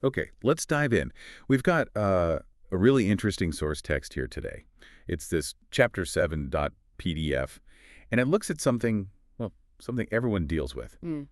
Okay, let's dive in. We've got a really interesting source text here today. It's this chapter 7.pdf, and it looks at something, well, something everyone deals with. Mm,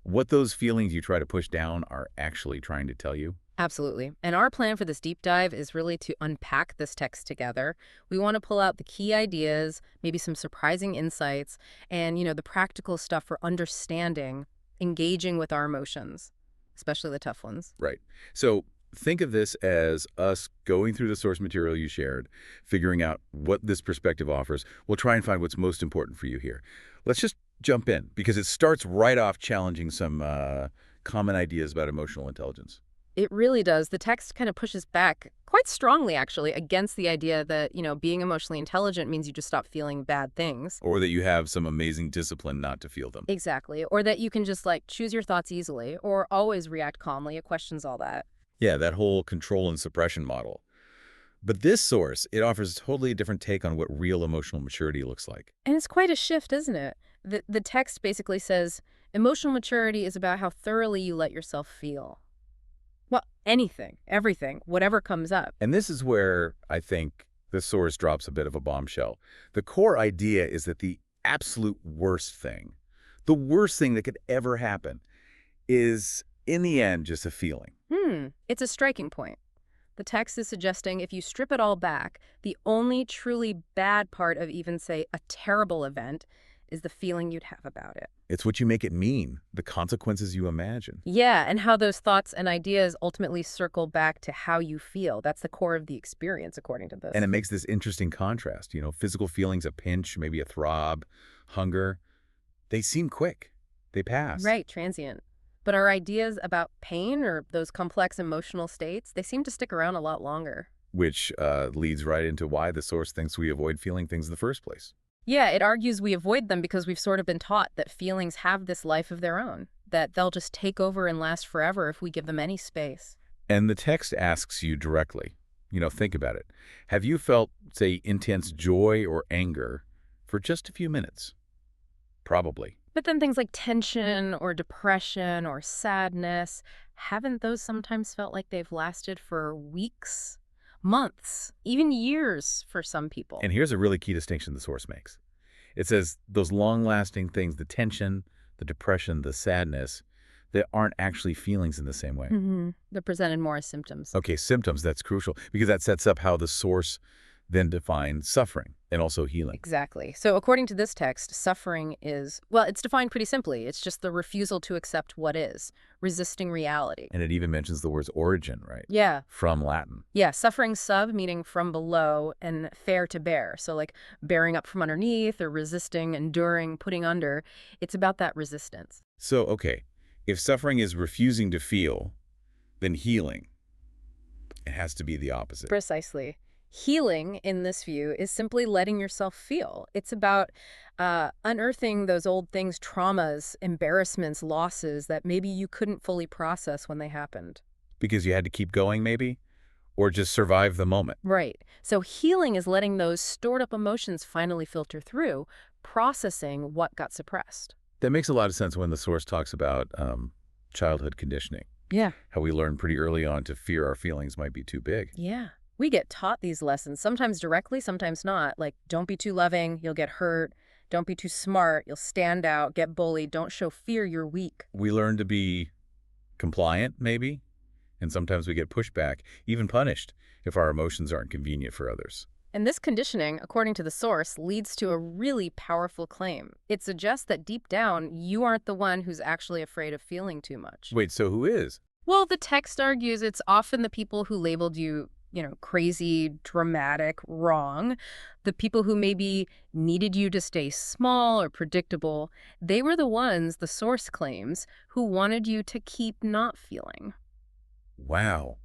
What those feelings you try to push down are actually trying to tell you. absolutely. And our plan for this deep dive is really to unpack this text together. We want to pull out the key ideas, maybe some surprising insights, and, the practical stuff for understanding, engaging with our emotions, especially the tough ones. Right. So think of this as us going through the source material you shared, figuring out what this perspective offers. We'll try and find what's most important for you here. Let's just jump in because it starts right off challenging some common ideas about emotional intelligence. It really does. The text kind of pushes back quite strongly, actually, against the idea that, being emotionally intelligent means you just stop feeling bad things. Or that you have some amazing discipline not to feel them. Exactly. Or that you can just like choose your thoughts easily or always react calmly. It questions all that. Yeah, that whole control and suppression model. But this source, it offers a totally different take on what real emotional maturity looks like. And it's quite a shift, isn't it? The text basically says emotional maturity is about how thoroughly you let yourself feel. Well, anything, everything, whatever comes up. And this is where I think the source drops a bit of a bombshell. The core idea is that the absolute worst thing, the worst thing that could ever happen, is in the end just a feeling. It's a striking point. The text is suggesting if you strip it all back, the only truly bad part of even, say, a terrible event is the feeling you'd have about it. It's what you make it mean, the consequences you imagine. Yeah, and how those thoughts and ideas ultimately circle back to how you feel. That's the core of the experience, according to And this. it makes this interesting contrast. Physical feelings, a pinch, maybe a throb, hunger, they seem quick. They pass. Right, transient. But our ideas about pain or those complex emotional states, they seem to stick around a lot longer. Which leads right into why the source thinks we avoid feeling things in the first place. Yeah, it argues we avoid them because we've sort of been taught that feelings have this life of their own, that they'll just take over and last forever if we give them any space. And the text asks you directly, think about it. Have you felt, say, intense joy or anger for just a few minutes? Probably. But then things like tension or depression or sadness, haven't those sometimes felt like they've lasted for weeks, months, even years for some people? And here's a really key distinction the source makes. It says those long-lasting things, the tension, the depression, the sadness, they aren't actually feelings in the same way. They're presented more as symptoms. Okay, symptoms, that's crucial because that sets up how the source then defines suffering and also healing. Exactly. So according to this text, suffering is, well, it's defined pretty simply. It's just the refusal to accept what is, resisting reality. And it even mentions the words origin, right? Yeah. From Latin. Yeah, suffering sub, meaning from below, and fair to bear. So like bearing up from underneath or resisting, enduring, putting under. It's about that resistance. So, okay, if suffering is refusing to feel, then healing, it has to be the opposite. Precisely. Healing, in this view, is simply letting yourself feel. It's about unearthing those old things, traumas, embarrassments, losses that maybe you couldn't fully process when they happened. Because you had to keep going, maybe? Or just survive the moment. Right. So healing is letting those stored up emotions finally filter through, processing what got suppressed. That makes a lot of sense when the source talks about childhood conditioning, Yeah. how we learn pretty early on to fear our feelings might be too big. Yeah. We get taught these lessons, sometimes directly, sometimes not. Like, don't be too loving, you'll get hurt. Don't be too smart, you'll stand out, get bullied. Don't show fear, you're weak. We learn to be compliant, maybe, and sometimes we get pushback, even punished, if our emotions aren't convenient for others. And this conditioning, according to the source, leads to a really powerful claim. It suggests that deep down, you aren't the one who's actually afraid of feeling too much. Wait, so who is? Well, the text argues it's often the people who labeled you, crazy, dramatic, wrong. The people who maybe needed you to stay small or predictable, they were the ones, the source claims, who wanted you to keep not feeling. Wow.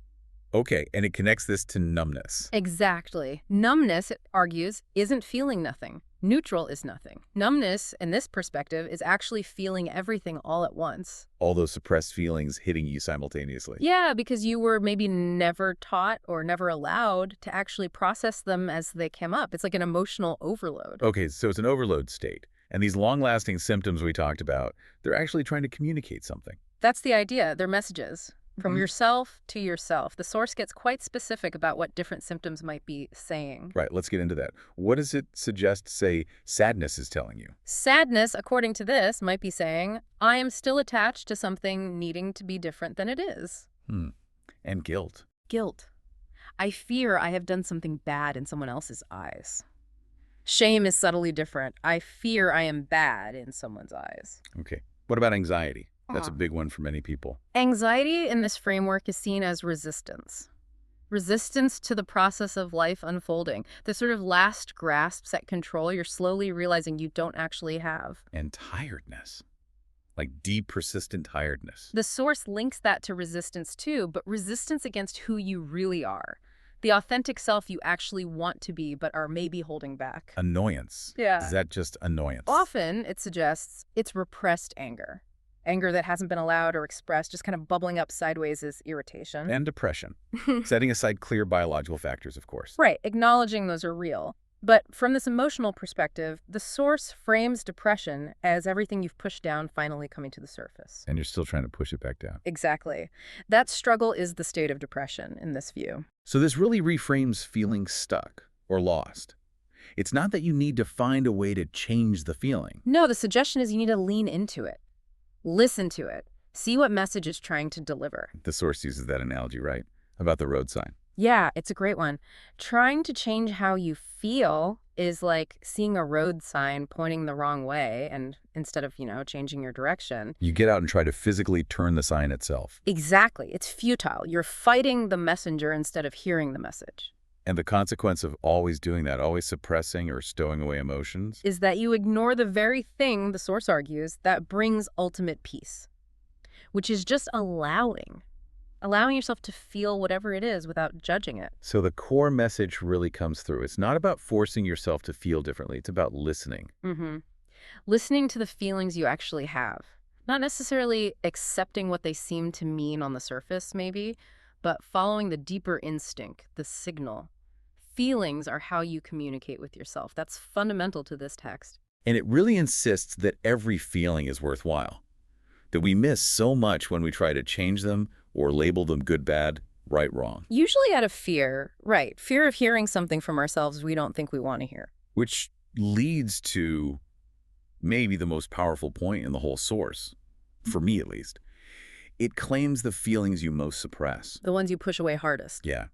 Okay, and it connects this to numbness. Exactly. Numbness, it argues, isn't feeling nothing. Neutral is nothing. Numbness, in this perspective, is actually feeling everything all at once. All those suppressed feelings hitting you simultaneously. Yeah, because you were maybe never taught or never allowed to actually process them as they came up. It's like an emotional overload. Okay, so it's an overload state. And these long-lasting symptoms we talked about, they're actually trying to communicate something. That's the idea. They're messages. From yourself to yourself. The source gets quite specific about what different symptoms might be saying. Right, let's get into that. What does it suggest, say, sadness is telling you? Sadness, according to this, might be saying, I am still attached to something needing to be different than it is. And guilt. Guilt. I fear I have done something bad in someone else's eyes. Shame is subtly different. I fear I am bad in someone's eyes. Okay. What about anxiety? That's a big one for many people. Anxiety in this framework is seen as resistance. Resistance to the process of life unfolding. The sort of last grasps at control you're slowly realizing you don't actually have. And tiredness. Like deep, persistent tiredness. The source links that to resistance too, but resistance against who you really are. The authentic self you actually want to be, but are maybe holding back. Annoyance. Yeah. Is that just annoyance? Often, it suggests it's repressed anger. Anger that hasn't been allowed or expressed, just kind of bubbling up sideways as irritation. And depression. Setting aside clear biological factors, of course. Right, acknowledging those are real. But from this emotional perspective, the source frames depression as everything you've pushed down finally coming to the surface. And you're still trying to push it back down. Exactly. That struggle is the state of depression in this view. So this really reframes feeling stuck or lost. It's not that you need to find a way to change the feeling. No, the suggestion is you need to lean into it. Listen to it. See what message it's trying to deliver. The source uses that analogy, right? About the road sign. Yeah, it's a great one. Trying to change how you feel is like seeing a road sign pointing the wrong way, and instead of, changing your direction. You get out and try to physically turn the sign itself. Exactly. It's futile. You're fighting the messenger instead of hearing the message. And the consequence of always doing that, always suppressing or stowing away emotions, Is that you ignore the very thing, the source argues, that brings ultimate peace, which is just allowing yourself to feel whatever it is without judging it. So the core message really comes through. It's not about forcing yourself to feel differently. It's about listening. Listening to the feelings you actually have. Not necessarily accepting what they seem to mean on the surface, maybe, but following the deeper instinct, the signal. Feelings are how you communicate with yourself. That's fundamental to this text. And it really insists that every feeling is worthwhile. That we miss so much when we try to change them or label them good, bad, right, wrong. Usually out of fear, right. Fear of hearing something from ourselves we don't think we want to hear. Which leads to maybe the most powerful point in the whole source, for me at least. It claims the feelings you most suppress. The ones you push away hardest. Yeah.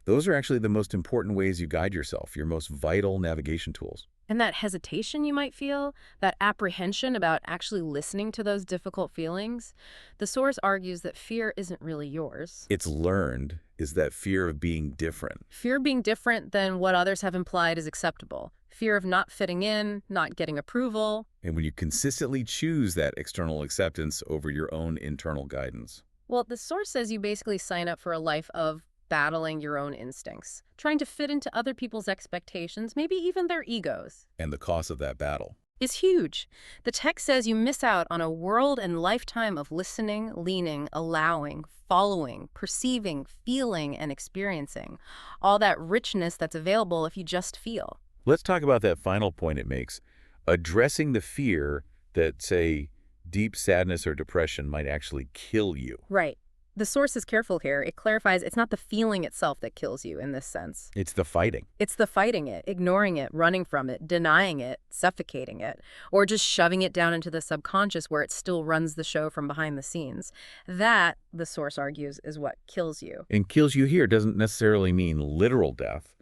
Those are actually the most important ways you guide yourself, your most vital navigation tools. And that hesitation you might feel, that apprehension about actually listening to those difficult feelings, the source argues that fear isn't really yours. It's learned is that fear of being different. Fear of being different than what others have implied is acceptable. Fear of not fitting in, not getting approval. And when you consistently choose that external acceptance over your own internal guidance. Well, the source says you basically sign up for a life of battling your own instincts, trying to fit into other people's expectations, maybe even their egos. And the cost of that battle Is huge. The text says you miss out on a world and lifetime of listening, leaning, allowing, following, perceiving, feeling, and experiencing. All that richness that's available if you just feel. Let's talk about that final point it makes. Addressing the fear that, say, deep sadness or depression might actually kill you. Right. The source is careful here. It clarifies it's not the feeling itself that kills you in this sense. It's the fighting. It's the fighting it, ignoring it, running from it, denying it, suffocating it, or just shoving it down into the subconscious where it still runs the show from behind the scenes. That, the source argues, is what kills you. And kills you here doesn't necessarily mean literal death,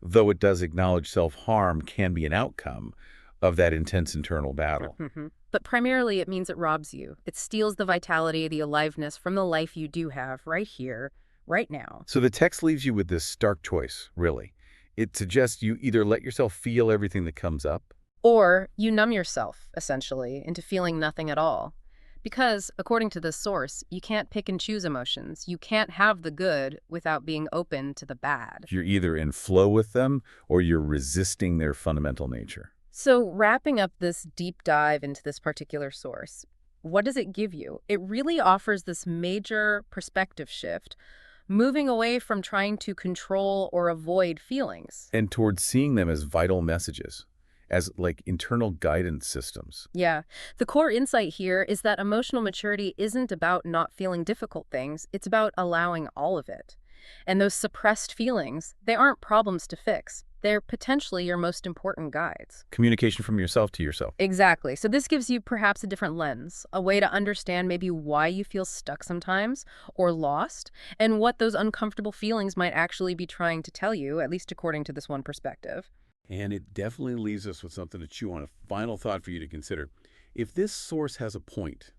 though it does acknowledge self-harm can be an outcome of that intense internal battle. But primarily, it means it robs you. It steals the vitality, the aliveness from the life you do have right here, right now. So the text leaves you with this stark choice, really. It suggests you either let yourself feel everything that comes up, Or you numb yourself, essentially, into feeling nothing at all. Because, according to this source, you can't pick and choose emotions. You can't have the good without being open to the bad. you're either in flow with them or you're resisting their fundamental nature. So wrapping up this deep dive into this particular source, what does it give you? It really offers this major perspective shift, moving away from trying to control or avoid feelings. And towards seeing them as vital messages, as like internal guidance systems. Yeah. The core insight here is that emotional maturity isn't about not feeling difficult things, it's about allowing all of it. And those suppressed feelings, they aren't problems to fix. They're potentially your most important guides. Communication from yourself to yourself. Exactly. So this gives you perhaps a different lens, a way to understand maybe why you feel stuck sometimes or lost, and what those uncomfortable feelings might actually be trying to tell you, at least according to this one perspective. And it definitely leaves us with something to chew on, a final thought for you to consider. If this source has a point,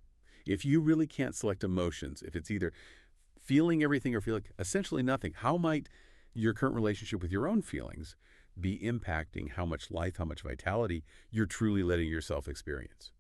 if you really can't select emotions, if it's either feeling everything or feeling essentially nothing, how might your current relationship with your own feelings be impacting how much life, how much vitality you're truly letting yourself experience?